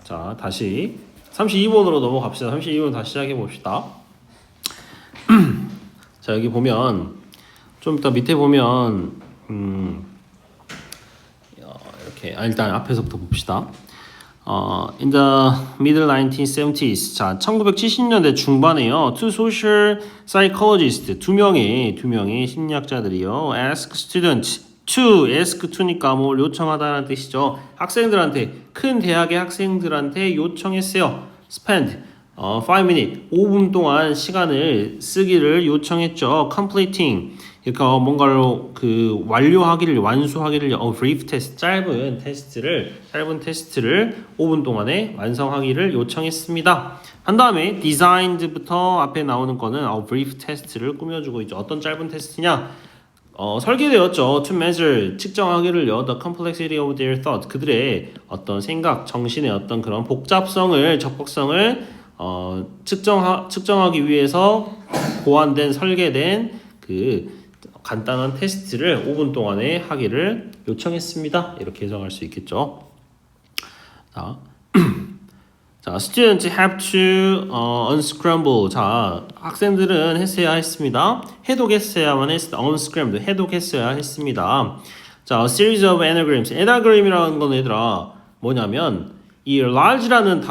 자, 다시 32번으로 넘어갑시다. 32번 다시 시작해 봅시다. 자, 여기 보면 좀 이따 밑에 보면 이렇게 일단 앞에서부터 봅시다. In the middle 1970s, 자 1970년대 중반에요. Two social psychologists, 두 명의 심리학자들이요. Ask students to, ask to니까 뭘 요청하다라는 뜻이죠. 학생들한테, 큰 대학의 학생들한테 요청했어요. Spend 5 minutes, 5분 동안 시간을 쓰기를 요청했죠. Completing, 그러니까 뭔가를 완료하기를, 완수하기를, brief test, 짧은 테스트를 5분 동안에 완성하기를 요청했습니다. 한 다음에 designed부터 앞에 나오는 거는 brief test를 꾸며주고 있죠. 어떤 짧은 테스트냐? 설계되었죠. To measure, 측정하기를요. The complexity of their thought, 그들의 어떤 생각, 정신의 어떤 그런 복잡성을, 적법성을 측정하기 위해서 고안된, 설계된 그 간단한 테스트를 5분 동안에 하기를 요청했습니다. 이렇게 해석할 수 있겠죠. 자, students have to unscramble. 자, 학생들은 했어야 했습니다. 해독했어야만 했습니다. unscrambled, 해독했어야 했습니다. 자, a series of anagrams. enagram이라는 건 얘들아 뭐냐면 이 large라는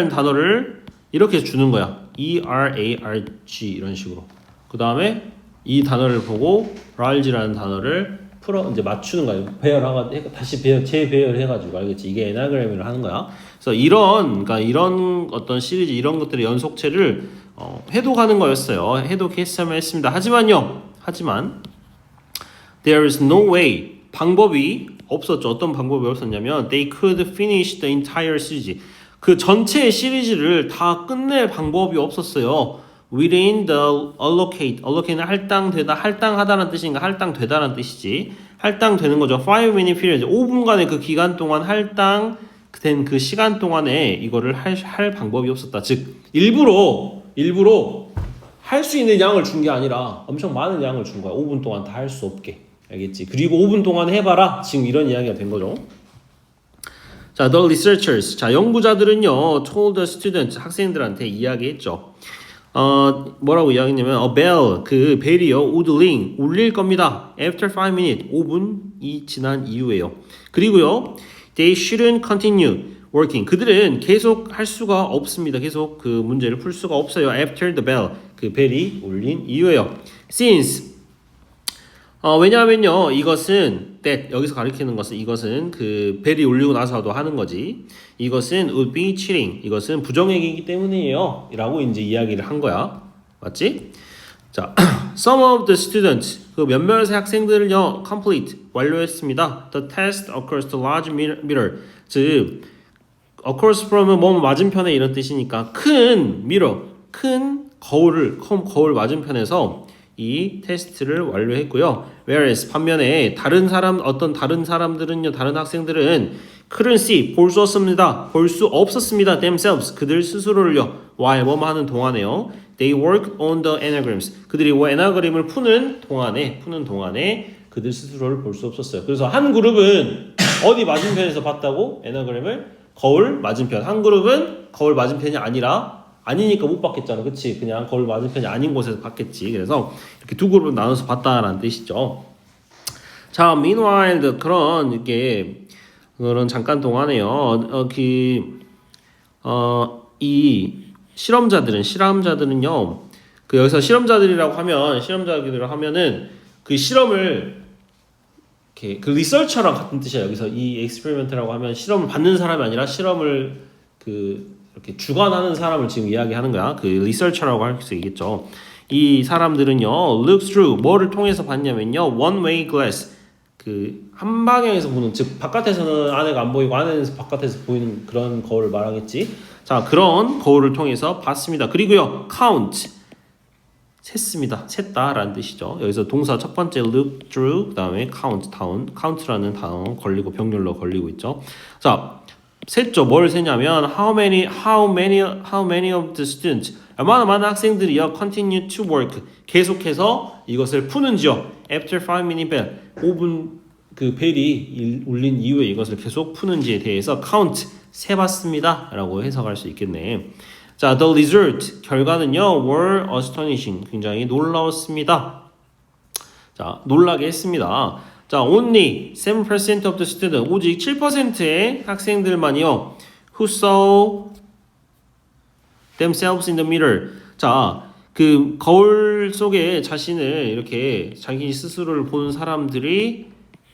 단어를 이렇게 주는 거야. E-R-A-R-G 이런 식으로. 그 다음에 이 단어를 보고 large라는 단어를 이제 맞추는 거예요. 배열하고 다시 재배열해가지고 알겠지? 이게 에나그램을 하는 거야. 그래서 그러니까 이런 어떤 시리즈 이런 것들의 연속체를 해독하는 거였어요. 해독했으면 했습니다. 하지만 there is no way, 방법이 없었죠. 어떤 방법이 없었냐면 they could finish the entire series. 그 전체 시리즈를 다 끝낼 방법이 없었어요. within the allocate는 할당하다는 뜻인가? 할당되다는 뜻이지. 할당되는 거죠. 5 minute period. 5분간의 그 기간 동안 할당된 그 시간 동안에 이거를 할 방법이 없었다. 즉, 일부러 할 수 있는 양을 준 게 아니라 엄청 많은 양을 준 거야. 5분 동안 다 할 수 없게. 알겠지? 그리고 5분 동안 해봐라. 지금 이런 이야기가 된 거죠. 자, the researchers. 자, 연구자들은요, told the students, 학생들한테 이야기했죠. 뭐라고 이야기했냐면 a bell, 그 벨이요 would ring, 울릴 겁니다. after 5 minutes, 5분이 지난 이후에요. 그리고요 they shouldn't continue working, 그들은 계속 할 수가 없습니다. 계속 그 문제를 풀 수가 없어요. after the bell, 그 벨이 울린 이후에요. since, 왜냐하면요 이것은 that, 여기서 가리키는 것은 이것은 그 벨이 울리고 나서도 하는 거지. 이것은 would be cheating, 이것은 부정행위이기 때문이에요 라고 이제 이야기를 한 거야. 맞지? 자, some of the students, 그 몇몇의 학생들은요 complete, 완료했습니다. The test across the large mirror, 즉 across from은 뭐 맞은편에 이런 뜻이니까 큰 mirror, 큰 거울 맞은편에서 이 테스트를 완료했고요. Whereas 반면에 다른 사람들은요, 다른 학생들은 couldn't see, 볼 수 없었습니다. themselves, 그들 스스로를요. while 뭐뭐 하는 동안에요. They worked on the anagrams, 그들이 에나그램을 푸는 동안에 그들 스스로를 볼 수 없었어요. 그래서 한 그룹은 어디 맞은편에서 봤다고? 에나그램을 거울 맞은편. 한 그룹은 거울 맞은편이 아니니까 못 봤겠잖아. 그치? 그냥 거울 맞은편이 아닌 곳에서 봤겠지. 그래서 이렇게 두 그룹으로 나눠서 봤다라는 뜻이죠. 자, meanwhile, 그런 잠깐 동안에요. 이 실험자들은요, 그 여기서 실험자들이라고 하면은 그 실험을 그 리서처랑 같은 뜻이야. 여기서 이 experiment라고 하면 실험을 받는 사람이 아니라 실험을 이렇게 주관하는 사람을 지금 이야기하는 거야. 그 리서처라고 할 수 있겠죠. 이 사람들은요, look through, 뭐를 통해서 봤냐면요, one way glass, 그 한 방향에서 보는, 즉 바깥에서는 안에가 안 보이고 안에서 바깥에서 보이는 그런 거울을 말하겠지. 자, 그런 거울을 통해서 봤습니다. 그리고요, count, 셌다라는 뜻이죠. 여기서 동사 첫 번째 look through, 그다음에 count라는 단어 걸리고 병렬로 걸리고 있죠. 자, 셌죠. 뭘 세냐면 how many of the students, 얼마나 많은 학생들이요 continue to work, 계속해서 이것을 푸는지요. after 5 minute bell, 5분 그 벨이 울린 이후에 이것을 계속 푸는지에 대해서 count 세봤습니다 라고 해석할 수 있겠네. 자, the result 결과는요 were astonishing 굉장히 놀라웠습니다. 자, 놀라게 했습니다. 자, only 7% of the student 오직 7%의 학생들만이요 who saw themselves in the mirror. 자, 그 거울 속에 자신을 이렇게 자기 스스로를 보는 사람들이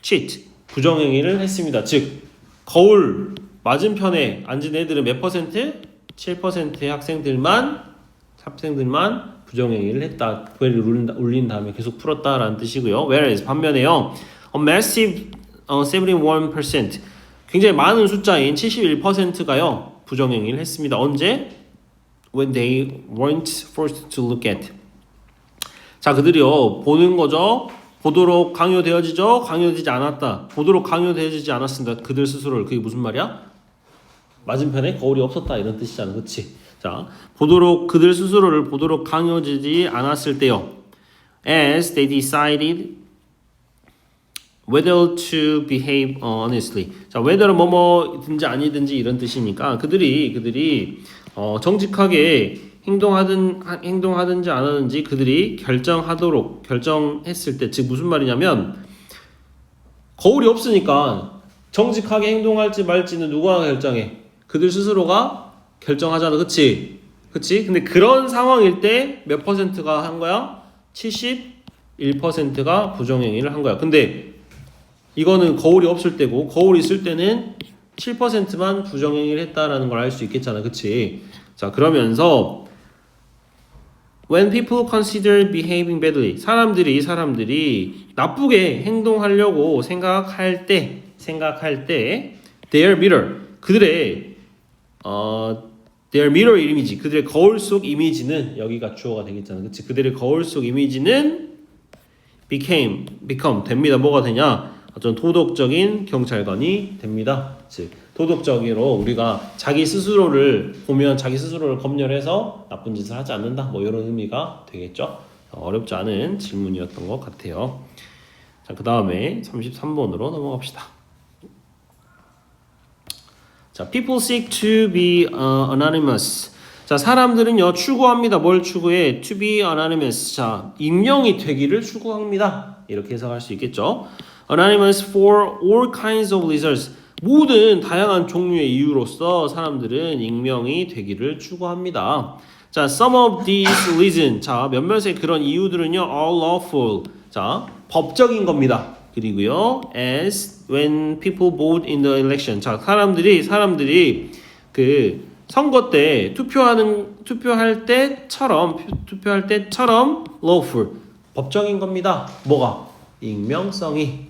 cheat 부정행위를 했습니다. 즉 거울 맞은편에 앉은 애들은 몇 퍼센트? 7%의 학생들만 부정행위를 했다. 벨을 울린 다음에 계속 풀었다라는 뜻이고요. Whereas 반면에요, a massive 71% 굉장히 많은 숫자인 71%가요 부정행위를 했습니다. 언제? When they weren't forced to look at. 자, 그들이요 보는 거죠. 보도록 강요되어지죠. 강요되지 않았다. 보도록 강요되어지지 않았습니다. 그들 스스로를. 그게 무슨 말이야? 맞은편에 거울이 없었다 이런 뜻이잖아. 그치? 자, 그들 스스로를 보도록 강요되지 않았을 때요. As they decided whether to behave honestly. 자, whether는 뭐뭐든지 아니든지 이런 뜻이니까 그들이 정직하게 행동하든지 안 하든지 그들이 결정했을 때, 즉 무슨 말이냐면 거울이 없으니까 정직하게 행동할지 말지는 누가 결정해? 그들 스스로가 결정하잖아. 그치? 근데 그런 상황일 때 몇 퍼센트가 한 거야? 71%가 부정행위를 한 거야. 근데 이거는 거울이 없을 때고 거울이 있을 때는 7%만 부정행위를 했다라는 걸 알 수 있겠잖아. 그치? 자, 그러면서 when people consider behaving badly 사람들이 나쁘게 행동하려고 생각할 때 their mirror 그들의 their mirror 이미지 그들의 거울 속 이미지는 여기가 주어가 되겠잖아. 그치? 그들의 거울 속 이미지는 become 됩니다. 뭐가 되냐? 어떤 도덕적인 경찰관이 됩니다. 즉 도덕적으로 우리가 자기 스스로를 보면 자기 스스로를 검열해서 나쁜 짓을 하지 않는다. 뭐 이런 의미가 되겠죠. 어렵지 않은 질문이었던 것 같아요. 자, 그 다음에 33번으로 넘어갑시다. 자, people seek to be anonymous. 자, 사람들은요 추구합니다. 뭘 추구해? To be anonymous. 자, 익명이 되기를 추구합니다. 이렇게 해석할 수 있겠죠. Anonymous for all kinds of reasons. 모든 다양한 종류의 이유로서 사람들은 익명이 되기를 추구합니다. 자, some of these reasons. 자, 몇몇의 그런 이유들은요, are lawful. 자, 법적인 겁니다. 그리고요, as when people vote in the election. 자, 사람들이 그 선거 때 투표할 때처럼 lawful. 법적인 겁니다. 뭐가? 익명성이.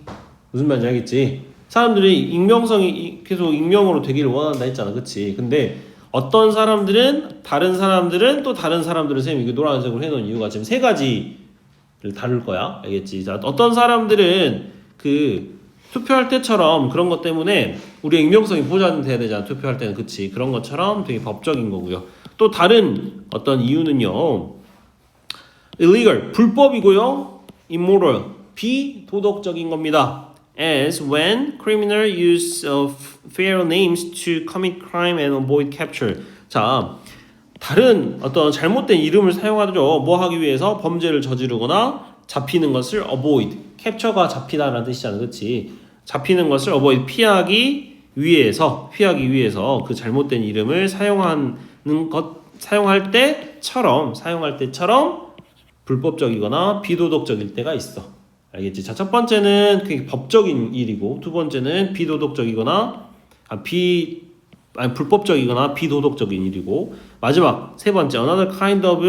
무슨 말인지 알겠지? 사람들이 익명성이 계속 익명으로 되기를 원한다 했잖아. 그치? 근데 어떤 사람들은 다른 사람들은 또 다른 사람들을 쌤이 이거 노란색으로 해놓은 이유가 지금 세 가지를 다룰 거야. 알겠지? 자, 어떤 사람들은 그 투표할 때처럼 그런 것 때문에 우리의 익명성이 보장돼야 되잖아. 투표할 때는. 그치? 그런 것처럼 되게 법적인 거고요. 또 다른 어떤 이유는요. illegal, 불법이고요. immoral, 비도덕적인 겁니다. As when criminal use of fair names to commit crime and avoid capture. 자, 다른 어떤 잘못된 이름을 사용하죠. 뭐 하기 위해서? 범죄를 저지르거나 잡히는 것을 avoid. capture가 잡히다라는 뜻이잖아. 그렇지? 잡히는 것을 avoid 피하기 위해서 그 잘못된 이름을 사용할 때처럼 불법적이거나 비도덕적일 때가 있어. 알겠지? 자, 첫 번째는 그게 법적인 일이고, 두 번째는 비도덕적이거나 불법적이거나 비도덕적인 일이고, 마지막 세 번째 another kind of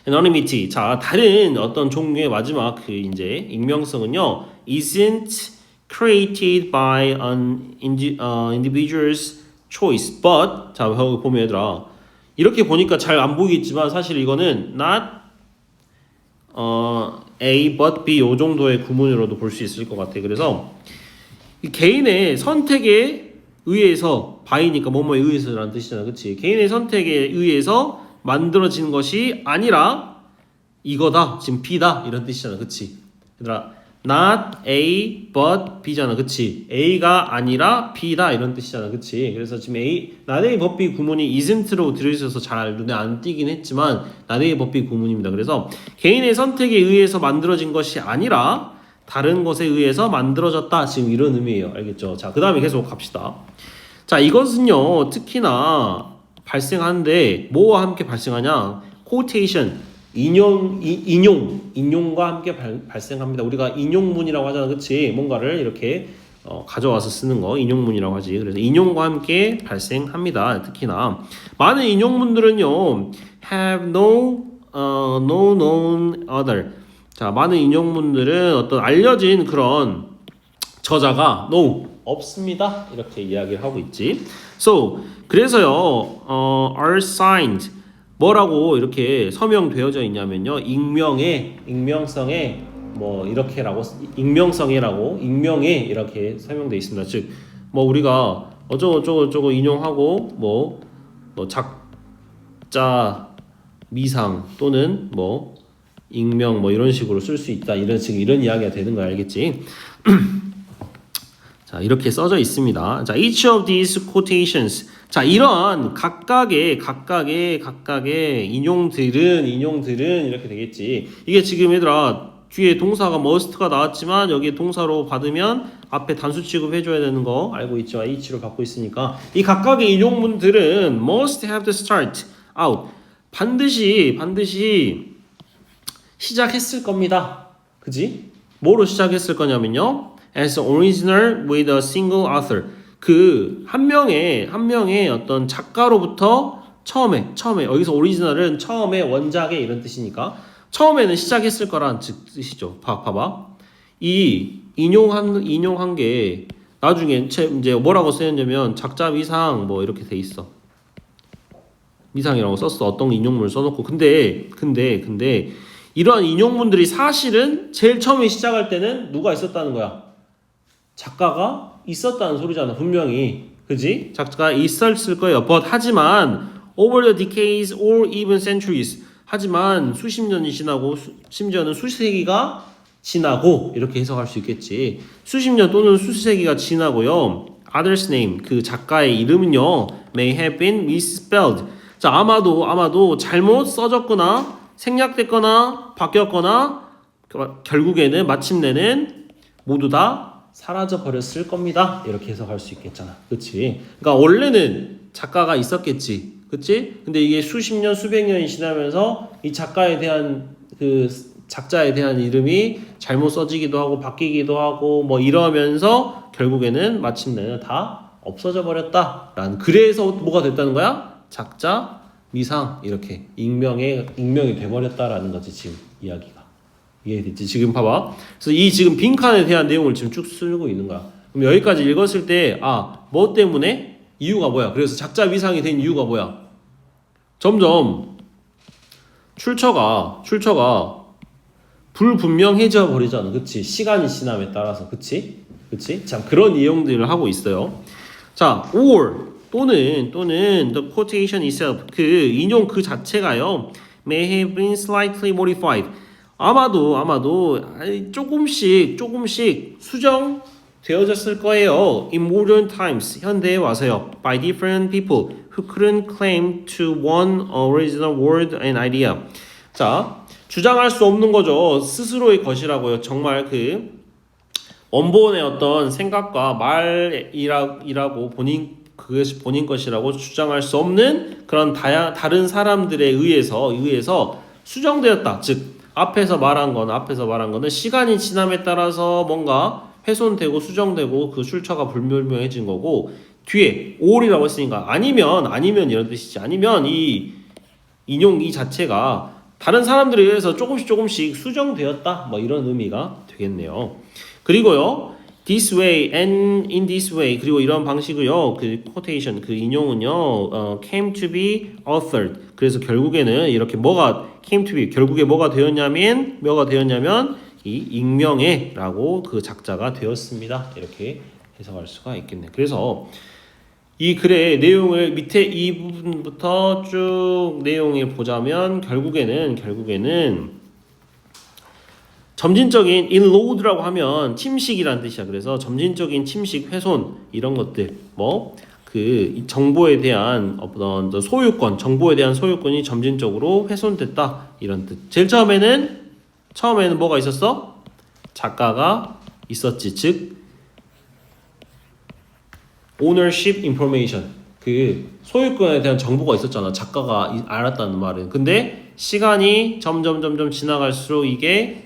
anonymity. 자, 다른 어떤 종류의 마지막 그 이제 익명성은요, isn't created by an individual's choice, but 자, 보면 얘들아 이렇게 보니까 잘 안 보이겠지만 사실 이거는 not A but B 요 정도의 구문으로도 볼 수 있을 것 같아. 그래서 이 개인의 선택에 의해서 by니까 뭐뭐에 의해서라는 뜻이잖아. 그치? 개인의 선택에 의해서 만들어진 것이 아니라 이거다. 지금 B다. 이런 뜻이잖아. 그치? 얘들아 not A but B잖아. 그치? A가 아니라 B다 이런 뜻이잖아. 그치? 그래서 지금 not A but B 구문이 isn't로 들어있어서 잘 눈에 안 띄긴 했지만 not A but B 구문입니다. 그래서 개인의 선택에 의해서 만들어진 것이 아니라 다른 것에 의해서 만들어졌다. 지금 이런 의미예요. 알겠죠? 자, 그 다음에 계속 갑시다. 자, 이것은요, 특히나 발생하는데 뭐와 함께 발생하냐? quotation, 인용과 함께 발생합니다. 우리가 인용문이라고 하잖아. 그치? 뭔가를 이렇게 가져와서 쓰는 거 인용문이라고 하지. 그래서 인용과 함께 발생합니다. 특히나 많은 인용문들은요, have no known other. 자, 많은 인용문들은 어떤 알려진 그런 저자가 no 없습니다. 이렇게 이야기를 하고 있지. So 그래서요, are signed 뭐라고 이렇게 서명되어져 있냐면요, 익명성에 뭐 이렇게라고 익명에 이렇게 설명되어 있습니다. 즉 뭐 우리가 어쩌고 인용하고 뭐 작자 미상 또는 뭐 익명 뭐 이런 식으로 쓸 수 있다. 지금 이런 이야기가 되는 거 알겠지? 자, 이렇게 써져 있습니다. 자, each of these quotations. 자, 이런 각각의 인용들은 이렇게 되겠지. 이게 지금 얘들아 뒤에 동사가 must가 나왔지만 여기에 동사로 받으면 앞에 단수 취급해줘야 되는 거 알고 있죠? H로 받고 있으니까 이 각각의 인용문들은 must have to start out. 반드시 시작했을 겁니다. 그지? 뭐로 시작했을 거냐면요. As original with a single author. 그 한 명의 어떤 작가로부터 처음에 여기서 오리지널은 처음에 원작의 이런 뜻이니까 처음에는 시작했을 거란 뜻이죠. 봐봐. 이 인용한 게 나중에 이제 뭐라고 쓰였냐면 작자 미상 뭐 이렇게 돼 있어. 미상이라고 썼어. 어떤 인용문을 써놓고 근데 이러한 인용문들이 사실은 제일 처음에 시작할 때는 누가 있었다는 거야? 작가가 있었다는 소리잖아. 분명히. 그지? 작가가 있었을 거예요. 하지만 over the decades or even centuries. 하지만 수십 년이 지나고 심지어는 수세기가 지나고 이렇게 해석할 수 있겠지. 수십 년 또는 수세기가 지나고요. Other's name. 그 작가의 이름은요. may have been misspelled. 자, 아마도 잘못 써졌거나 생략됐거나 바뀌었거나 결국에는 마침내는 모두 다 사라져 버렸을 겁니다. 이렇게 해석할 수 있겠잖아. 그치? 그러니까 원래는 작가가 있었겠지. 그치? 근데 이게 수십 년, 수백 년이 지나면서 이 작가에 대한 그 작자에 대한 이름이 잘못 써지기도 하고 바뀌기도 하고 뭐 이러면서 결국에는 마침내는 다 없어져 버렸다라는. 그래서 뭐가 됐다는 거야? 작자 미상 이렇게 익명이 돼버렸다라는 거지. 지금 이야기가 이해됐지? 지금 봐봐. 그래서 이 지금 빈칸에 대한 내용을 지금 쭉 쓰고 있는 거야. 그럼 여기까지 읽었을 때 뭐 때문에? 이유가 뭐야? 그래서 작자 미상이 된 이유가 뭐야? 점점 출처가 불분명해져 버리잖아. 그치? 시간이 지남에 따라서. 그치? 자, 그런 내용들을 하고 있어요. 자, or 또는 the quotation itself 그 인용 그 자체가요. may have been slightly modified. 아마도 조금씩 수정되어졌을 거예요. In modern times 현대에 와서요. By different people who couldn't claim to one original word and idea. 자, 주장할 수 없는 거죠. 스스로의 것이라고요. 정말 그 원본의 어떤 생각과 말이라고 그것이 본인 것이라고 주장할 수 없는 그런 다른 사람들에 의해서 수정되었다. 즉 앞에서 말한 거는 시간이 지남에 따라서 뭔가 훼손되고 수정되고 그 출처가 불분명해진 거고 뒤에 all이라고 했으니까 아니면 이런 뜻이지. 아니면 이 인용 이 자체가 다른 사람들에 의해서 조금씩 수정되었다. 뭐 이런 의미가 되겠네요. 그리고요. this way and in this way 그리고 이런 방식을요. 그 quotation 그 인용은요. came to be authored. 그래서 결국에는 이렇게 came to be 결국에 뭐가 되었냐면 이 익명에라고 그 작자가 되었습니다. 이렇게 해석할 수가 있겠네. 그래서 이 글의 내용을 밑에 이 부분부터 쭉 내용을 보자면 결국에는 점진적인 inload라고 하면 침식이라는 뜻이야. 그래서 점진적인 침식, 훼손 이런 것들 뭐 그 정보에 대한 어떤 소유권, 정보에 대한 소유권이 점진적으로 훼손됐다 이런 뜻. 제일 처음에는 뭐가 있었어? 작가가 있었지. 즉 ownership information 그 소유권에 대한 정보가 있었잖아. 작가가 알았다는 말은. 근데 시간이 점점 지나갈수록 이게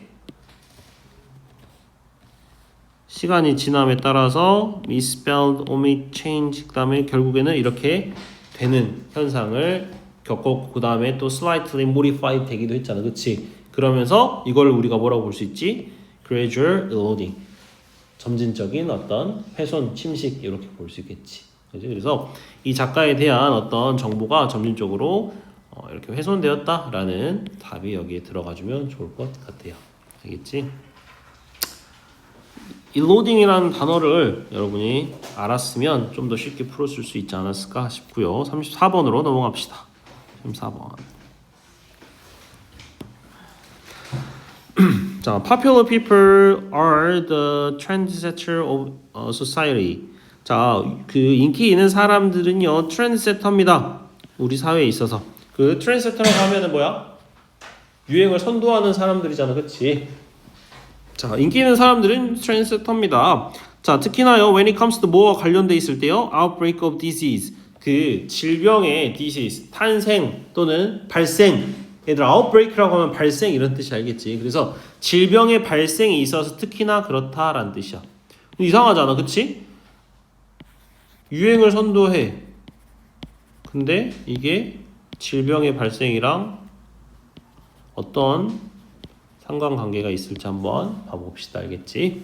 시간이 지남에 따라서 misspelled, omit, change 그 다음에 결국에는 이렇게 되는 현상을 겪었고 그 다음에 또 slightly modified 되기도 했잖아. 그치? 그러면서 이걸 우리가 뭐라고 볼 수 있지? gradual eroding 점진적인 어떤 훼손, 침식 이렇게 볼 수 있겠지. 그치? 그래서 이 작가에 대한 어떤 정보가 점진적으로 이렇게 훼손되었다라는 답이 여기에 들어가주면 좋을 것 같아요. 알겠지? 일로딩이라는 단어를 여러분이 알았으면 좀 더 쉽게 풀었을 수 있지 않았을까 싶고요. 34번으로 넘어갑시다. 34번. 자, popular people are the trendsetter of society. 자, 그 인기 있는 사람들은요 트렌드세터입니다. 우리 사회에 있어서 그 트렌드세터라고 하면은 뭐야? 유행을 선도하는 사람들이잖아, 그렇지? 자, 인기 있는 사람들은 트렌드세터입니다. 자, 특히나요 when it comes to 뭐와 관련돼 있을 때요 outbreak of disease 그 질병의 disease 탄생 또는 발생 얘들 outbreak라고 하면 발생 이런 뜻이 알겠지. 그래서 질병의 발생이 있어서 특히나 그렇다라는 뜻이야. 이상하잖아, 그치? 유행을 선도해. 근데 이게 질병의 발생이랑 어떤 상관관계가 있을지 한번 봐봅시다. 알겠지?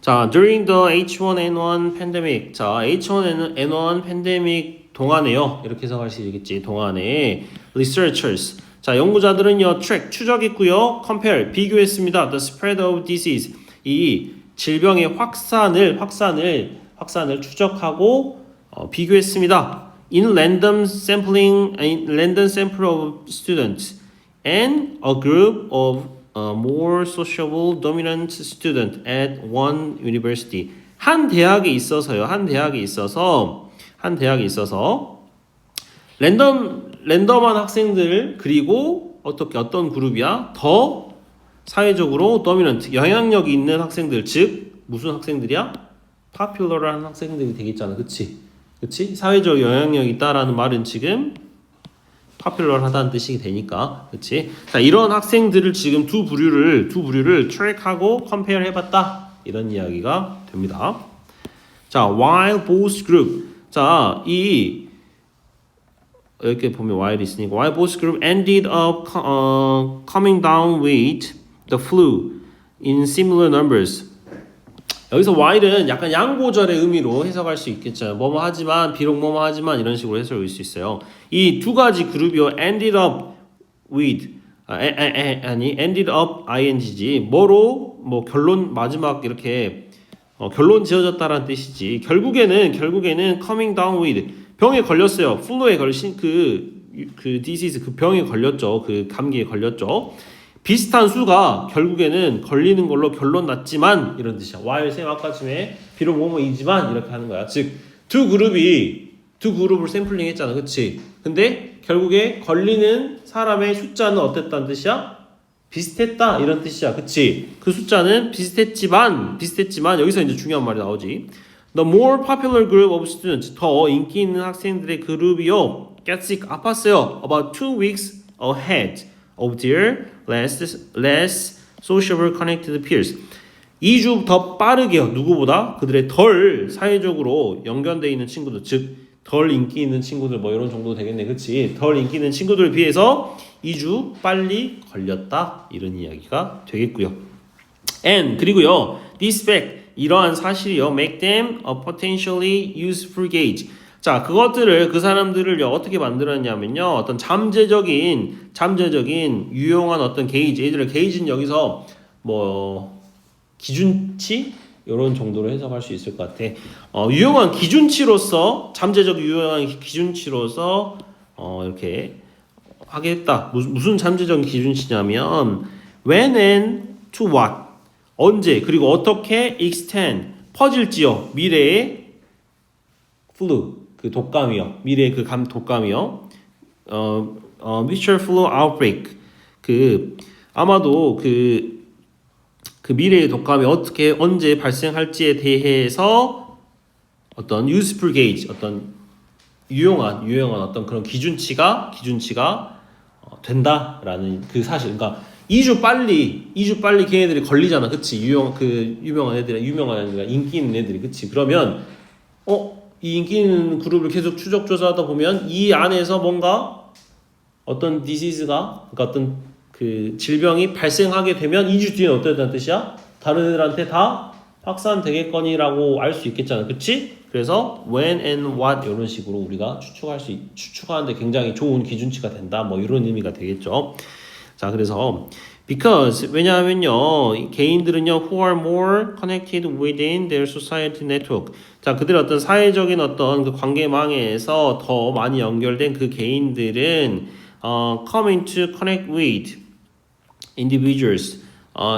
자, during the H1N1 pandemic. 자, H1N1 팬데믹 동안에요. 이렇게 해석할 수 있겠지. 동안에 researchers. 자, 연구자들은요, track 추적했고요, compare 비교했습니다. The spread of disease. 이 질병의 확산을 추적하고 비교했습니다. In random sample of students and a group of more sociable dominant student at one university. 한 대학에 있어서 랜덤한 학생들 그리고 어떤 그룹이야? 더 사회적으로 dominant 영향력이 있는 학생들 즉 무슨 학생들이야? popular한 학생들이 되겠잖아. 그치? 사회적 영향력이 있다라는 말은 지금 popular하다는 뜻이 되니까. 그치? 자, 이런 학생들을 지금 두 부류를 트랙하고 compare 해봤다. 이런 이야기가 됩니다. 자, while both group. 자, 이렇게 보면 while 있으니까 while both group ended up coming down with the flu in similar numbers. 여기서 while은 약간 양보절의 의미로 해석할 수 있겠죠. 비록 뭐뭐 하지만 이런 식으로 해석할 수 있어요. 이 두 가지 그룹이요. ended up with ended up ing지. 뭐로 뭐 결론 마지막 이렇게 결론 지어졌다라는 뜻이지. 결국에는 coming down with 병에 걸렸어요. 플루에 걸린 그 disease 그 병에 걸렸죠. 그 감기에 걸렸죠. 비슷한 수가 결국에는 걸리는 걸로 결론 났지만 이런 뜻이야. while 쌤 아까쯤에 비록 뭐뭐이지만 이렇게 하는 거야. 즉 두 그룹을 샘플링 했잖아. 그치? 근데 결국에 걸리는 사람의 숫자는 어땠다는 뜻이야? 비슷했다 이런 뜻이야. 그치? 그 숫자는 비슷했지만 여기서 이제 중요한 말이 나오지. The more popular group of students 더 인기 있는 학생들의 그룹이요 get sick 아팠어요. About 2 weeks ahead of their less sociable connected peers. 2주 더 빠르게요. 누구보다 그들의 덜 사회적으로 연관되어 있는 친구들, 즉 덜 인기 있는 친구들 뭐 이런 정도 되겠네. 그치? 덜 인기 있는 친구들에 비해서 2주 빨리 걸렸다. 이런 이야기가 되겠고요. And 그리고요. This fact 이러한 사실이요. make them a potentially useful gauge. 자, 그 사람들을 어떻게 만들었냐면요. 어떤 잠재적인 유용한 어떤 게이지. 얘들의 게이지는 여기서 뭐 기준치 이런 정도로 해석할 수 있을 것 같아. 유용한 기준치로서 잠재적 유용한 기준치로서 이렇게 하겠다. 무슨 잠재적 기준치냐면 when and to what 언제 그리고 어떻게 extend 퍼질지요 미래의 flu 그 독감이요 미래의 그 독감이요 future flu outbreak 그 아마도 그 미래의 독감이 어떻게 언제 발생할지에 대해서 어떤 useful gauge 어떤 유용한 어떤 그런 기준치가 된다라는 그 사실. 그러니까 2주 빨리 걔네들이 걸리잖아, 그치? 유명한 애들이 인기 있는 애들이, 그치? 그러면 이 인기 있는 그룹을 계속 추적 조사하다 보면 이 안에서 뭔가 어떤 디시즈가 그러니까 어떤 그 질병이 발생하게 되면 2주 뒤에는 어떻다는 뜻이야? 다른 애들한테 다 확산되겠거니라고 알 수 있겠잖아, 그치? 그래서 when and what 이런 식으로 우리가 추측하는데 굉장히 좋은 기준치가 된다. 뭐 이런 의미가 되겠죠. 자, 그래서 because 왜냐하면요 개인들은요 who are more connected within their society network. 자, 그들 어떤 사회적인 어떤 그 관계망에서 더 많이 연결된 그 개인들은 come into connect with individuals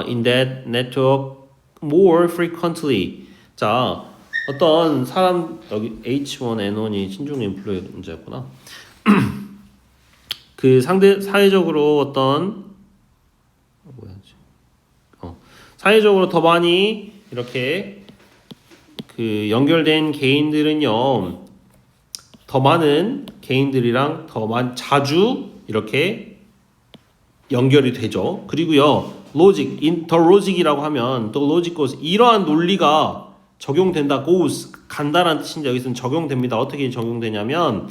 in that network more frequently. 자, 어떤 사람 여기 H1N1이 신종 인플루엔자였구나. 그 사회적으로 어떤 사회적으로 더 많이 이렇게 그 연결된 개인들은요 더 많은 개인들이랑 자주 이렇게 연결이 되죠. 그리고요 더 로직이라고 하면 더 로직 goes 이러한 논리가 적용된다. goes 간다라는 뜻인데 여기서는 적용됩니다. 어떻게 적용되냐면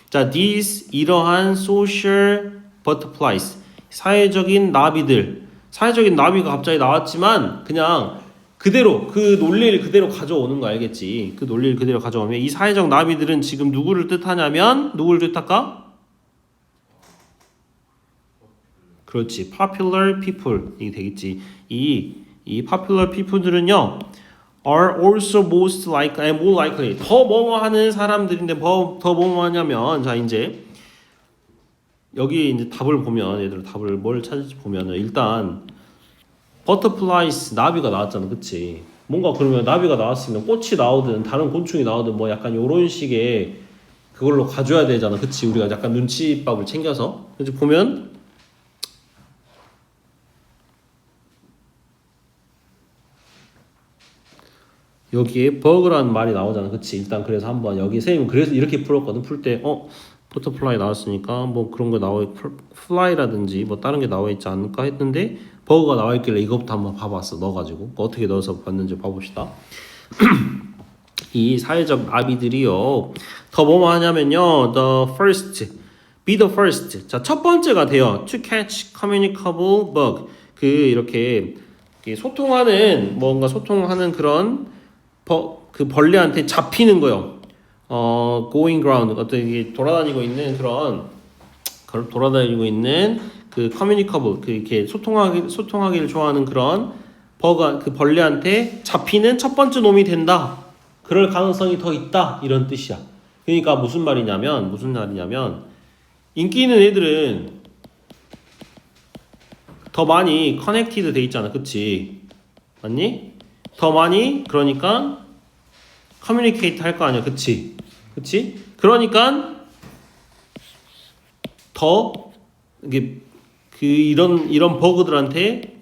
자, these 이러한 social butterflies 사회적인 나비가 갑자기 나왔지만 그냥 그대로 그 논리를 그대로 가져오는 거 알겠지? 그 논리를 그대로 가져오면 이 사회적 나비들은 지금 누구를 뜻하냐면 누구를 뜻할까? 그렇지. popular people 이게 되겠지. 이 popular people들은요 are also most likely and more likely 더 뭐뭐하는 사람들인데 더 뭐뭐하냐면 자 이제 여기 이제 답을 보면 얘들 답을 뭘 찾을지 보면은 일단 butterflies 나비가 나왔잖아, 그치? 뭔가 그러면 나비가 나왔으면 꽃이 나오든 다른 곤충이 나오든 뭐 약간 요런 식의 그걸로 가져야 되잖아, 그치? 우리가 약간 눈치밥을 챙겨서 그래서 보면 여기에 버그라는 말이 나오잖아, 그치? 일단 그래서 한번 여기 선생님은 그래서 이렇게 풀었거든. 풀 때 버터플라이 나왔으니까 뭐 그런 거 플라이라든지 뭐 다른 게 나와 있지 않을까 했는데 버그가 나와 있길래 이것부터 한번 봐봤어. 넣어가지고 어떻게 넣어서 봤는지 봐봅시다. 이 사회적 나비들이요 더 뭐뭐 하냐면요 be the first 자, 첫 번째가 돼요. to catch communicable bug 그 이렇게 소통하는 뭔가 소통하는 그런 그 벌레한테 잡히는 거요. going ground 어떤 이게 돌아다니고 있는 그 communicable 그 이렇게 소통하기를 좋아하는 그런 그 벌레한테 잡히는 첫 번째 놈이 된다. 그럴 가능성이 더 있다. 이런 뜻이야. 그러니까 무슨 말이냐면 인기 있는 애들은 더 많이 커넥티드 돼 있잖아, 그치? 맞니? 더 많이 그러니까 커뮤니케이트 할 거 아니야, 그치? 그러니까 더 이게 이런 버그들한테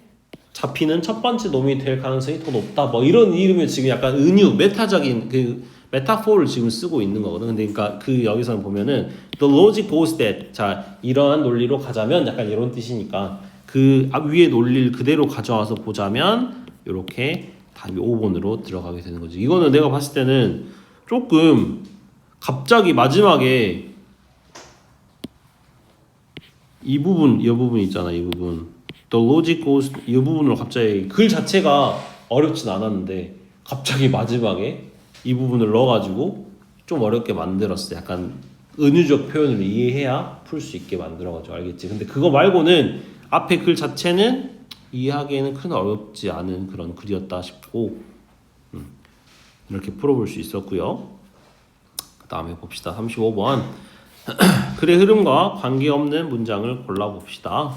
잡히는 첫 번째 놈이 될 가능성이 더 높다. 뭐 이런 이름을 지금 약간 메타적인 그 메타포를 지금 쓰고 있는 거거든. 근데 그러니까 그 여기서 보면은 the logic goes that 자 이러한 논리로 가자면 약간 이런 뜻이니까 그 위에 논리를 그대로 가져와서 보자면 이렇게 답이 5번으로 들어가게 되는 거지. 이거는 내가 봤을 때는 조금 갑자기 마지막에 이 부분 있잖아. 이 부분 the logic goes 이 부분으로 갑자기 글 자체가 어렵진 않았는데 갑자기 마지막에 이 부분을 넣어가지고 좀 어렵게 만들었어. 약간 은유적 표현을 이해해야 풀 수 있게 만들어가지고 알겠지. 근데 그거 말고는 앞에 글 자체는 이해하기에는 큰 어렵지 않은 그런 글이었다 싶고 이렇게 풀어볼 수 있었고요. 그 다음에 봅시다. 35번 글의 흐름과 관계없는 문장을 골라봅시다.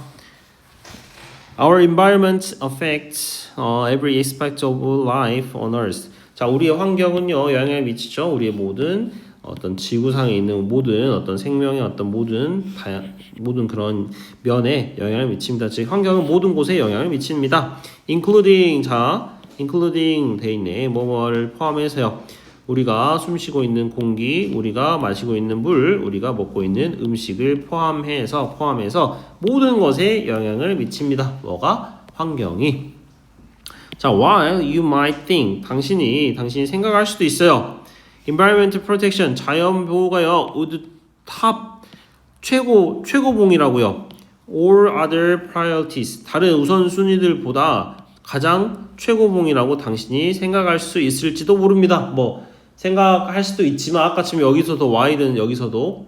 Our environment affects every aspect of life on Earth. 자, 우리의 환경은요 영향을 미치죠. 우리의 모든 어떤 지구상에 있는 모든 어떤 생명의 어떤 모든 그런 면에 영향을 미칩니다. 즉 환경은 모든 곳에 영향을 미칩니다. including 돼 있네. 뭐뭐를 포함해서요. 우리가 숨쉬고 있는 공기, 우리가 마시고 있는 물, 우리가 먹고 있는 음식을 포함해서 모든 것에 영향을 미칩니다. 뭐가? 환경이. 자, while you might think, 당신이 생각할 수도 있어요. Environmental protection, 자연 보호가요, would top, 최고봉이라고요. All other priorities, 다른 우선순위들보다 가장 최고봉이라고 당신이 생각할 수 있을지도 모릅니다. 뭐 생각할 수도 있지만 아까처럼 여기서도 Y는 여기서도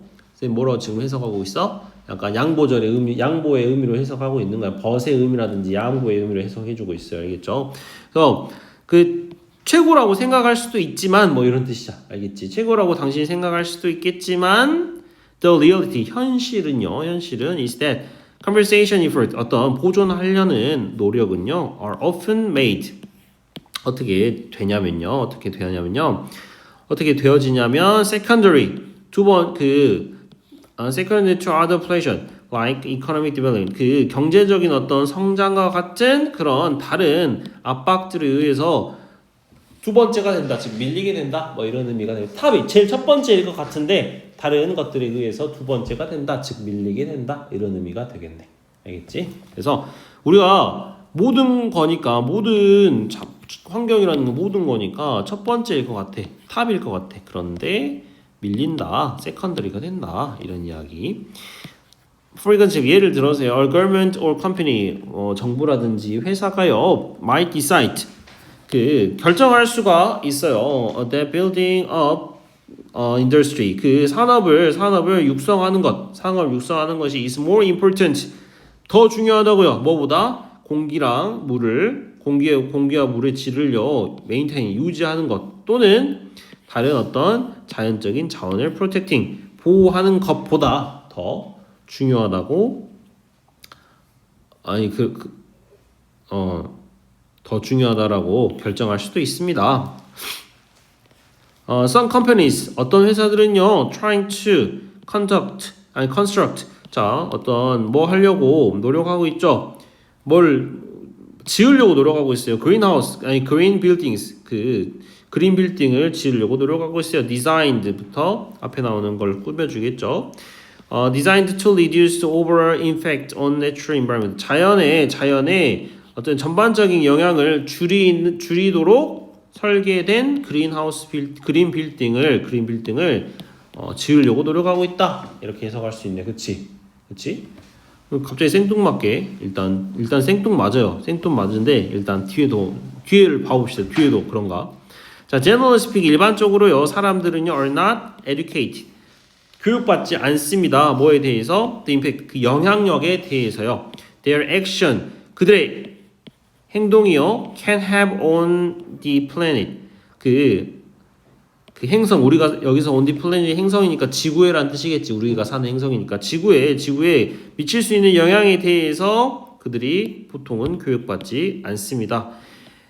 뭐로 지금 해석하고 있어? 약간 양보절의 의미, 양보의 의미로 해석하고 있는 거야. 벗의 의미라든지 양보의 의미로 해석해주고 있어요. 알겠죠? 그래서 그 최고라고 생각할 수도 있지만 뭐 이런 뜻이야. 알겠지? 최고라고 당신이 생각할 수도 있겠지만 the reality, 현실은 is that conversation effort, 어떤 보존하려는 노력은요 are often made. 어떻게 되어지냐면 secondary, secondary to other pleasure like economic development, 그 경제적인 어떤 성장과 같은 그런 다른 압박들에 의해서 두 번째가 된다, 즉 밀리게 된다, 뭐 이런 의미가 됩니다. 탑이 제일 첫 번째일 것 같은데 다른 것들에 의해서 두 번째가 된다, 즉 밀리게 된다, 이런 의미가 되겠네. 알겠지? 그래서 우리가 모든 거니까, 모든 환경이라는 거 모든 거니까 첫 번째일 것 같아, 탑일 것 같아. 그런데 밀린다, 세컨더리가 된다, 이런 이야기. For example, 예를 들어서요, a government or company, 정부라든지 회사가요, might decide, 그 결정할 수가 있어요. That building up industry, 그 산업을 육성하는 것이 is more important, 더 중요하다고요. 뭐보다 공기와 물의 질을요 maintain, 유지하는 것, 또는 다른 어떤 자연적인 자원을 protecting, 보호하는 것보다 더 중요하다고, 더 중요하다라고 결정할 수도 있습니다. Some companies, 어떤 회사들은요, trying to construct, 자, 어떤 뭐 하려고 노력하고 있죠. 뭘 지으려고 노력하고 있어요. green buildings, 그 그린 빌딩을 지으려고 노력하고 있어요. designed부터 앞에 나오는 걸 꾸며주겠죠. Designed to reduce the overall impact on natural environment, 자연의 어떤 전반적인 영향을 줄이도록 설계된 그린 빌딩을 지으려고 노력하고 있다, 이렇게 해석할 수 있네. 그치? 갑자기 생뚱맞게 일단 생뚱맞아요. 생뚱맞은데 일단 뒤에를 봐봅시다. 뒤에도 그런가? 자, generally speaking, 일반적으로요, 사람들은요 are not educated, 교육받지 않습니다. 뭐에 대해서? The impact, 그 영향력에 대해서요. Their action, 그들의 행동이요, can have on the planet, 그 행성, 우리가 여기서 on the planet 행성이니까 지구에란 뜻이겠지. 우리가 사는 행성이니까 지구에 미칠 수 있는 영향에 대해서 그들이 보통은 교육받지 않습니다.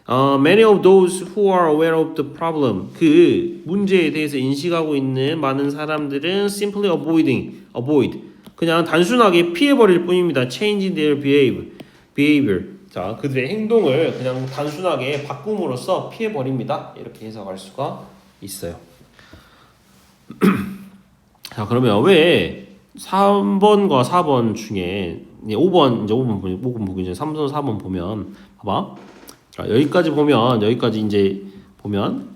Many of those who are aware of the problem, 그 문제에 대해서 인식하고 있는 많은 사람들은 simply avoid, 그냥 단순하게 피해버릴 뿐입니다. Changing their behavior. 자, 그들의 행동을 그냥 단순하게 바꿈으로써 피해버립니다. 이렇게 해석할 수가 있어요. 자, 그러면 왜 3번과 4번 중에 5번 보기 전에 3번, 4번 보면 봐봐. 자, 여기까지 이제 보면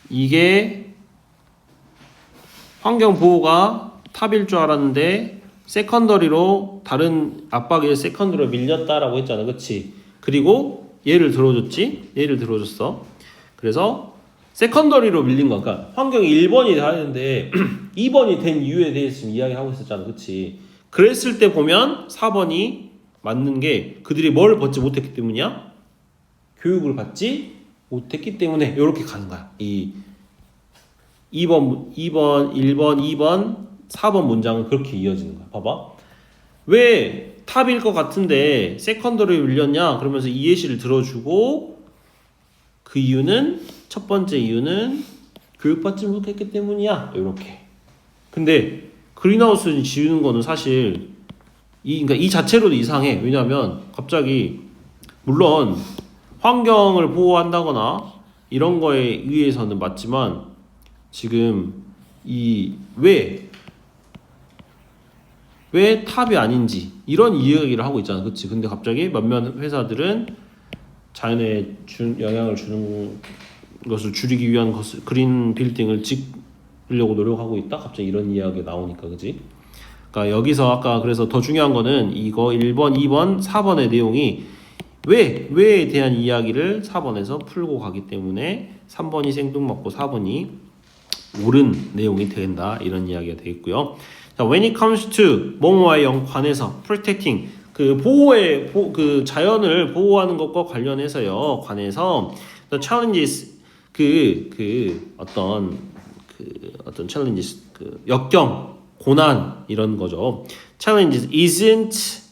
이게 환경 보호가 탑일 줄 알았는데 세컨더리로, 다른 압박에 세컨더리로 밀렸다라고 했잖아. 그치? 그리고 예를 들어줬어. 그래서 세컨더리로 밀린 거. 그러니까 환경이 1번이 돼야 되는데 2번이 된 이유에 대해서 지금 이야기하고 있었잖아. 그치? 그랬을 때 보면 4번이 맞는 게, 그들이 뭘 받지 못했기 때문이야? 교육을 받지 못했기 때문에, 이렇게 가는 거야. 2번, 1번, 2번, 4번 문장은 그렇게 이어지는 거야. 봐봐. 왜 탑일 것 같은데 세컨더를 밀렸냐? 그러면서 이 예시를 들어주고 그 이유는 첫 번째 이유는 교육받지 못했기 때문이야. 이렇게. 근데 그린하우스 지우는 거는 사실 그러니까 이 자체로도 이상해. 왜냐하면 갑자기 물론 환경을 보호한다거나 이런 거에 의해서는 맞지만 지금 이 왜 탑이 아닌지 이런 이야기를 하고 있잖아. 그치? 근데 갑자기 몇몇 회사들은 자연에 영향을 주는 것을 줄이기 위한 그린 빌딩을 짓으려고 노력하고 있다? 갑자기 이런 이야기가 나오니까. 그치? 그러니까 여기서 아까 그래서 더 중요한 거는 이거 1번, 2번, 4번의 내용이 왜에 대한 이야기를 4번에서 풀고 가기 때문에 3번이 생뚱맞고 4번이 옳은 내용이 된다. 이런 이야기가 되겠고요. 자, when it comes to 뭐뭐와의 관해서 protecting 그 그 자연을 보호하는 것과 관련해서요. 관해서 the challenges 어떤 challenges 역경 고난 이런 거죠. challenges isn't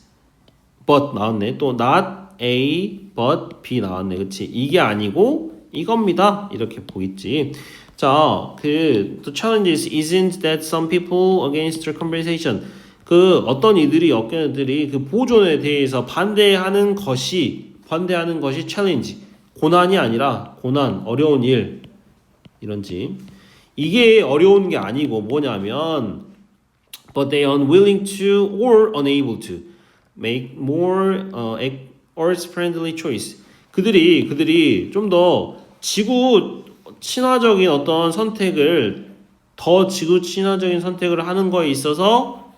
but 나왔네. 또 not A but B 나왔네. 그치? 이게 아니고 이겁니다. 이렇게 보이지. 자, the challenges isn't that some people against the conversation. 어떤 이들이 그 보존에 대해서 반대하는 것이 challenge. 고난이 아니라 고난, 어려운 일 이런지. 이게 어려운 게 아니고 뭐냐면 but they are unwilling to or unable to make more earth-friendly choice. 그들이 좀 더 지구 친화적인 어떤 선택을 더 지구 친화적인 선택을 하는 거에 있어서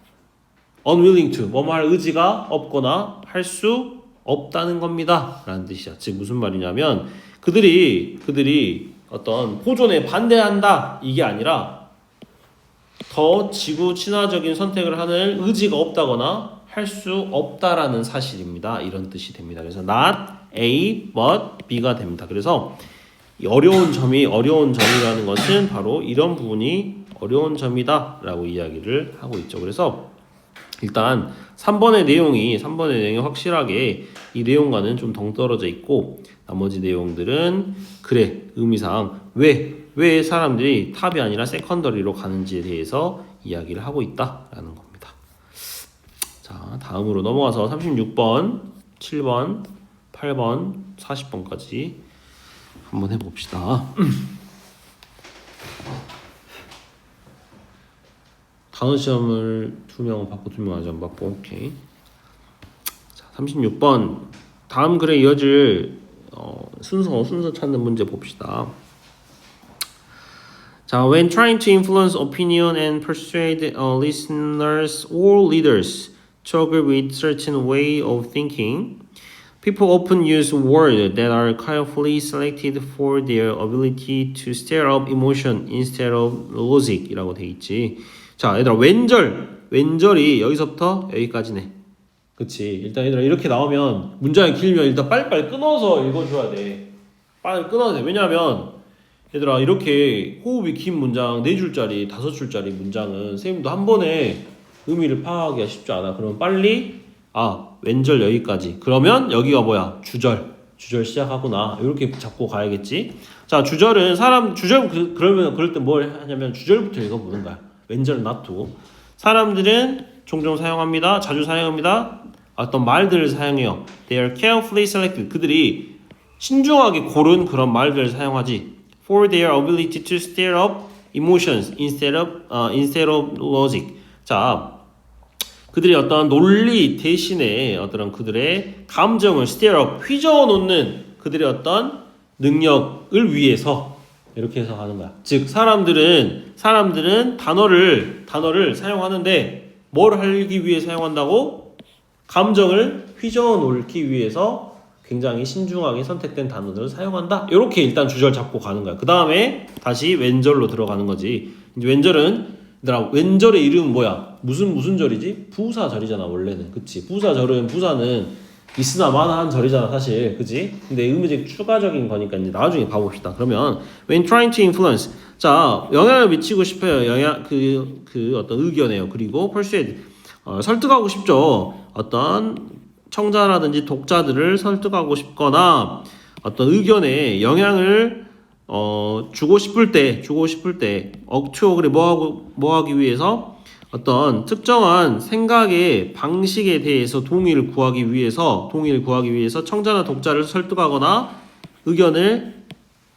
unwilling to 뭐뭐 할 의지가 없거나 할 수 없다는 겁니다. 라는 뜻이야. 즉 무슨 말이냐면 그들이 어떤 보존에 반대한다 이게 아니라 더 지구 친화적인 선택을 하는 의지가 없다거나 할 수 없다라는 사실입니다. 이런 뜻이 됩니다. 그래서 not A but B가 됩니다. 그래서 어려운 점이라는 것은 바로 이런 부분이 어려운 점이다라고 이야기를 하고 있죠. 그래서 일단 3번의 내용이 확실하게 이 내용과는 좀 동떨어져 있고 나머지 내용들은 그래 의미상 왜 사람들이 탑이 아니라 세컨더리로 가는지에 대해서 이야기를 하고 있다라는 겁니다. 자, 다음으로 넘어가서 36번, 7번, 8번, 40번까지 한번 해봅시다. 단어 시험을 2명 받고 2명 아직 안 받고 오케이. 자, 36번 다음 글에 이어질 순서 찾는 문제 봅시다. 자, when trying to influence opinion and persuade listeners or leaders to agree with certain way of thinking, people often use words that are carefully selected for their ability to stir up emotion instead of logic 이라고 돼 있지. 자, 얘들아 왼절이 여기서부터 여기까지네. 그치? 일단 얘들아 이렇게 나오면 문장이 길면 일단 빨리빨리 끊어서 읽어줘야 돼. 빨리 끊어야 돼. 왜냐면 얘들아 이렇게 호흡이 긴 문장 4줄짜리 5줄짜리 문장은 선생님도 한 번에 의미를 파악하기가 쉽지 않아. 그러면 빨리 왼절 여기까지. 그러면 여기가 뭐야? 주절 시작하구나. 이렇게 잡고 가야겠지. 자, 주절은 그러면 그럴 때 뭘 하냐면 주절부터 읽어보는 거야. 왼절은 놔두고. 사람들은 종종 사용합니다. 자주 사용합니다. 어떤 말들을 사용해요. They are carefully selected. 그들이 신중하게 고른 그런 말들을 사용하지. For their ability to stir up emotions instead of logic. 자, 그들이 어떤 논리 대신에 어떤 그들의 감정을 stir up, 휘저어 놓는 그들의 어떤 능력을 위해서 이렇게 해서 하는 거야. 즉 사람들은 단어를 사용하는데 뭘 하기 위해 사용한다고? 감정을 휘저어 놓기 위해서 굉장히 신중하게 선택된 단어들을 사용한다. 이렇게 일단 주절 잡고 가는 거야. 그 다음에 다시 왼절로 들어가는 거지. 이제 왼절의 이름은 뭐야? 무슨 절이지? 부사절이잖아 원래는. 그치? 부사는 있으나 마나한 절이잖아 사실, 그지? 근데 의무직 추가적인 거니까 이제 나중에 봐봅시다. 그러면 when trying to influence, 자 영향을 미치고 싶어요. 그 어떤 의견에요. 그리고 persuade, 설득하고 싶죠. 어떤 청자라든지 독자들을 설득하고 싶거나 어떤 의견에 영향을 주고 싶을 때 억투어, 그래 뭐 하기 위해서 어떤 특정한 생각의 방식에 대해서 동의를 구하기 위해서 청자나 독자를 설득하거나 의견에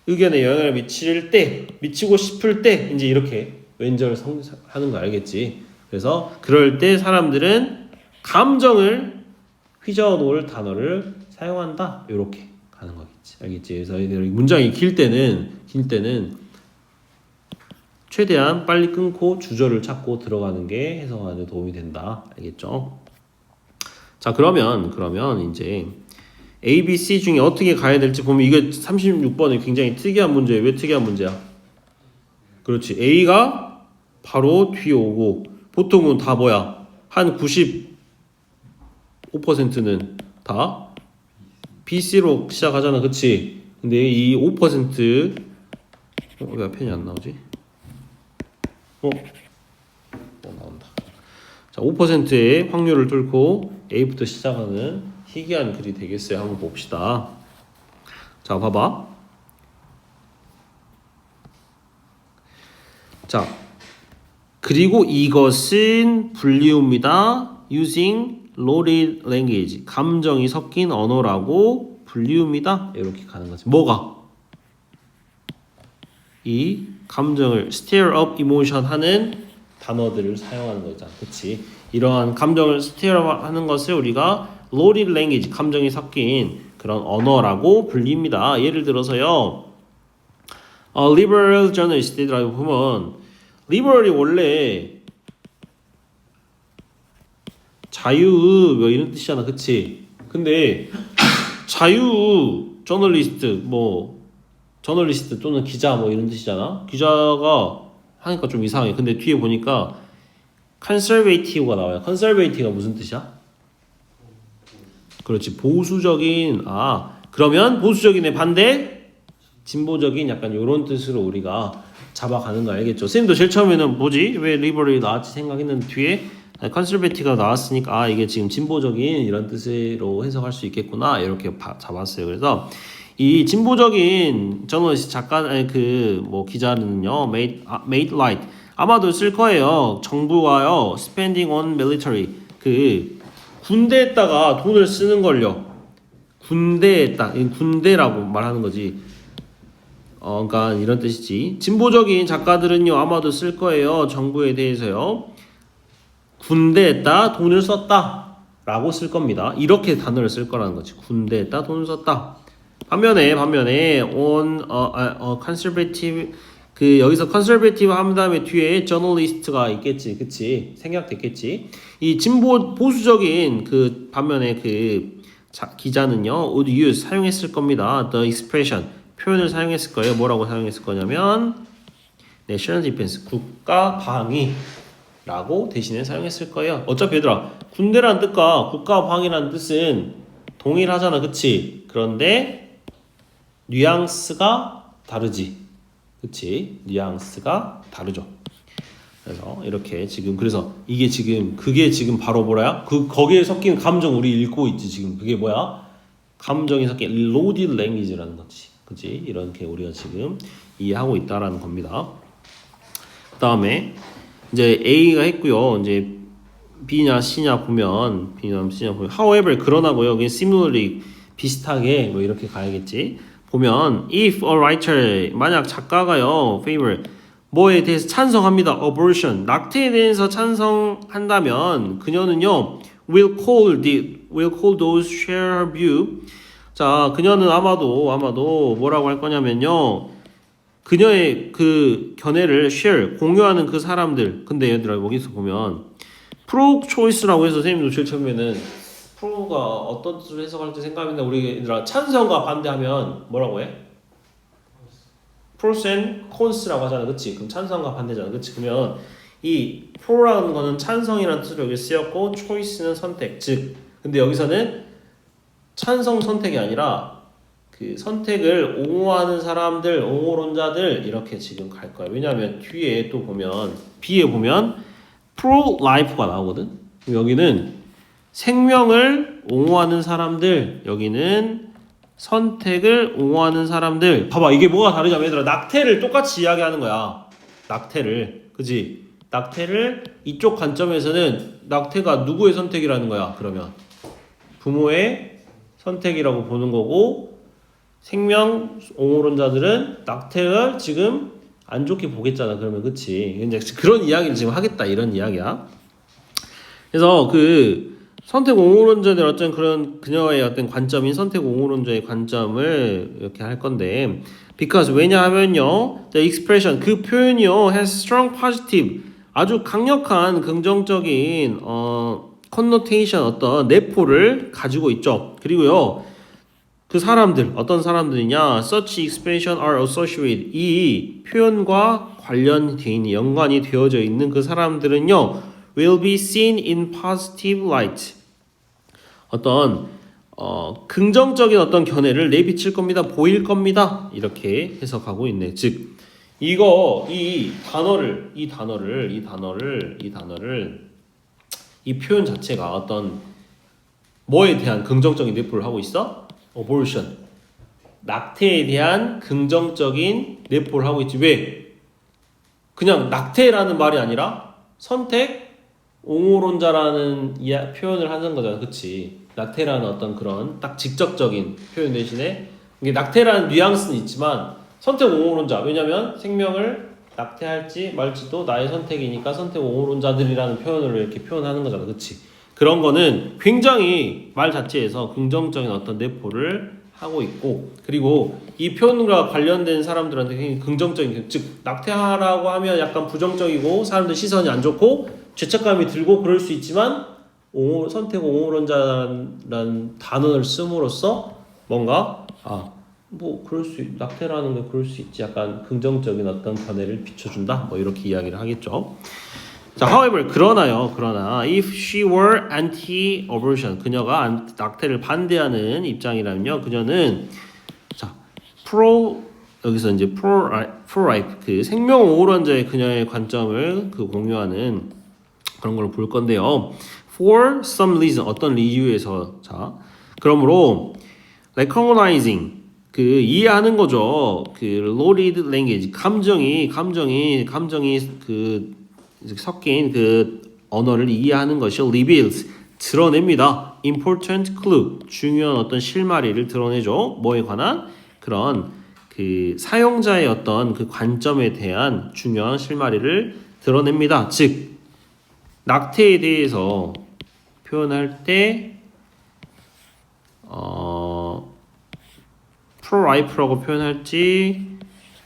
영향을 미치고 싶을 때 이제 이렇게 왼절을 하는 거 알겠지? 그래서 그럴 때 사람들은 감정을 휘저어 놓을 단어를 사용한다. 이렇게 가는 거겠지. 알겠지? 그래서 문장이 길 때는 최대한 빨리 끊고 주저를 찾고 들어가는 게 해석하는 데 도움이 된다. 알겠죠? 자, 그러면 이제 A, B, C 중에 어떻게 가야 될지 보면 이게 36번이 굉장히 특이한 문제예요. 왜 특이한 문제야? 그렇지. A가 바로 뒤에 오고 보통은 다 뭐야? 한 95%는 다 BC로 시작하잖아. 그치? 근데 이 5% 왜 펜이 안 나오지? 나온다. 자, 5%의 확률을 뚫고 A부터 시작하는 희귀한 글이 되겠어요. 한번 봅시다. 자, 봐봐. 자, 그리고 이것은 불리웁니다. using loaded language. 감정이 섞인 언어라고 불리웁니다. 이렇게 가는 거지. 뭐가? 이 감정을 stir up emotion 하는 단어들을 사용하는 거잖아. 그치? 이러한 감정을 stir up 하는 것을 우리가 loaded language, 감정이 섞인 그런 언어라고 불립니다. 예를 들어서요. liberal journalist라고 보면 liberal이 원래 자유 뭐 이런 뜻이잖아. 그치? 근데 자유 저널리스트 또는 기자 뭐 이런 뜻이잖아. 기자가 하니까 좀 이상해. 근데 뒤에 보니까 conservative가 나와요. conservative가 무슨 뜻이야? 그렇지. 보수적인. 그러면 보수적인의 반대 진보적인 약간 이런 뜻으로 우리가 잡아가는 거 알겠죠? 선생님도 제일 처음에는 뭐지? 왜 리버럴이 나왔지 생각했는데 뒤에 컨servative가 나왔으니까 이게 지금 진보적인 이런 뜻으로 해석할 수 있겠구나 이렇게 잡았어요. 그래서 이 진보적인 저널리스트 작가 기자는요 made light 아마도 쓸 거예요. 정부가요 spending on military 그 군대에다가 돈을 쓰는 걸요. 군대라고 말하는 거지. 그러니까 이런 뜻이지. 진보적인 작가들은요 아마도 쓸 거예요. 정부에 대해서요. 군대에다 돈을 썼다라고 쓸 겁니다. 이렇게 단어를 쓸 거라는 거지. 군대에다 돈을 썼다. 반면에 conservative 여기서 conservative 한 다음에 뒤에 journalist가 있겠지, 그치? 생략됐겠지. 이 보수적인 반면에 기자는요 would use 사용했을 겁니다. the expression 표현을 사용했을 거예요. 뭐라고 사용했을 거냐면 national defense 국가 방위라고 대신에 사용했을 거예요. 어차피 얘들아 군대라는 뜻과 국가 방위라는 뜻은 동일하잖아, 그치? 그런데 뉘앙스가 다르지, 그치? 뉘앙스가 다르죠. 그래서 이렇게 그래서 이게 그게 바로 뭐야? 거기에 섞인 감정 우리 읽고 있지 지금. 그게 뭐야? 감정이 섞인 loaded language라는 거지, 그치? 이렇게 우리가 지금 이해하고 있다라는 겁니다. 그 다음에 이제 A가 했고요. 이제 B냐 C냐 보면 however 그러나고요. 여기 similarly 비슷하게 뭐 이렇게 가야겠지. 보면 if a writer 만약 작가가요 favor 뭐에 대해서 찬성합니다. abortion 낙태에 대해서 찬성한다면 그녀는요 will call those share her view. 자, 그녀는 아마도 뭐라고 할 거냐면요. 그녀의 견해를 share 공유하는 그 사람들. 근데 얘들아 여기서 보면 pro choice라고 해서 선생님도 제일 처음에는 프로가 어떤 뜻으로 해석할지 생각했는데 우리 얘들아 찬성과 반대하면 뭐라고 해? pros and cons라고 하잖아, 그치? 그럼 찬성과 반대잖아, 그치? 그러면 이 pro라는 거는 찬성이라는 뜻으로 여기 쓰였고 choice는 선택, 즉 근데 여기서는 찬성 선택이 아니라 그 선택을 옹호하는 사람들, 옹호론자들 이렇게 지금 갈 거야. 왜냐하면 뒤에 또 보면 B에 보면 pro-life가 나오거든. 여기는 생명을 옹호하는 사람들, 여기는 선택을 옹호하는 사람들. 봐봐, 이게 뭐가 다르냐면 얘들아, 낙태를 똑같이 이야기하는 거야. 낙태를, 그지? 낙태를 이쪽 관점에서는 낙태가 누구의 선택이라는 거야. 그러면 부모의 선택이라고 보는 거고, 생명 옹호론자들은 낙태를 지금 안 좋게 보겠잖아. 그러면 그치? 이제 그런 이야기를 지금 하겠다 이런 이야기야. 그래서 그 선택 옹호론자들 어떤 그런 그녀의 어떤 관점인 선택 옹호론자의 관점을 이렇게 할 건데, because 왜냐하면요, the expression 그 표현이요 has strong positive 아주 강력한 긍정적인 connotation 어떤 내포를 가지고 있죠. 그리고요. 그 사람들 어떤 사람들이냐? Such expression are associated 이 표현과 관련되어 있는 연관이 되어져 있는 그 사람들은요 will be seen in positive light 어떤 긍정적인 어떤 견해를 내비칠 겁니다. 보일 겁니다. 이렇게 해석하고 있네. 즉 이 표현 자체가 어떤 뭐에 대한 긍정적인 내포를 하고 있어? abortion 낙태에 대한 긍정적인 내포를 하고 있지. 왜? 그냥 낙태라는 말이 아니라 선택 옹호론자라는 표현을 하는 거잖아. 그치? 낙태라는 어떤 그런 딱 직접적인 표현 대신에 이게 낙태라는 뉘앙스는 있지만 선택 옹호론자 왜냐면 생명을 낙태할지 말지도 나의 선택이니까 선택 옹호론자들이라는 표현을 이렇게 표현하는 거잖아. 그치? 그런 거는 굉장히 말 자체에서 긍정적인 어떤 내포를 하고 있고 그리고 이 표현과 관련된 사람들한테 굉장히 긍정적인 즉 낙태하라고 하면 약간 부정적이고 사람들 시선이 안 좋고 죄책감이 들고 그럴 수 있지만 선택 옹호론자라는 단어를 씀으로써 뭔가 낙태라는 게 그럴 수 있지 약간 긍정적인 어떤 견해를 비춰준다 뭐 이렇게 이야기를 하겠죠. 자, however 그러나 if she were anti-abortion 그녀가 낙태를 반대하는 입장이라면요 그녀는 자 여기서 이제 pro-life 그 생명 옹호론자의 그녀의 관점을 그 공유하는 그런 걸 볼 건데요. For some reason 어떤 이유에서 자 그러므로 recognizing 그 이해하는 거죠. 그 loaded language 감정이 그 섞인 그 언어를 이해하는 것이 reveals 드러냅니다. important clue 중요한 어떤 실마리를 드러내죠. 뭐에 관한 그런 그 사용자의 어떤 그 관점에 대한 중요한 실마리를 드러냅니다. 즉 낙태에 대해서 표현할 때 pro-life라고 표현할지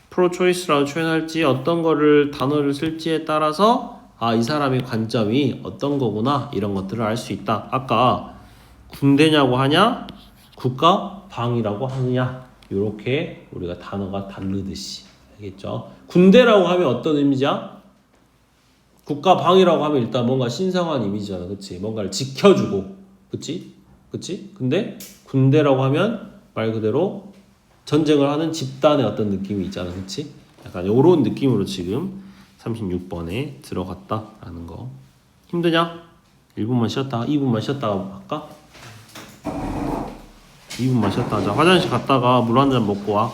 pro-choice라고 표현할지 어떤 거를 단어를 쓸지에 따라서 이 사람의 관점이 어떤 거구나 이런 것들을 알 수 있다. 아까 군대냐고 하냐 국가방이라고 하느냐 이렇게 우리가 단어가 다르듯이 알겠죠? 군대라고 하면 어떤 이미지야? 국가방이라고 하면 일단 뭔가 신성한 이미지잖아. 그치? 뭔가를 지켜주고 그치? 근데 군대라고 하면 말 그대로 전쟁을 하는 집단의 어떤 느낌이 있잖아. 그치? 약간 요런 느낌으로 지금 36번에 들어갔다라는 거. 힘드냐? 1분만 쉬었다가 2분만 쉬었다가 할까? 2분만 쉬었다 하자. 화장실 갔다가 물 한 잔 먹고 와.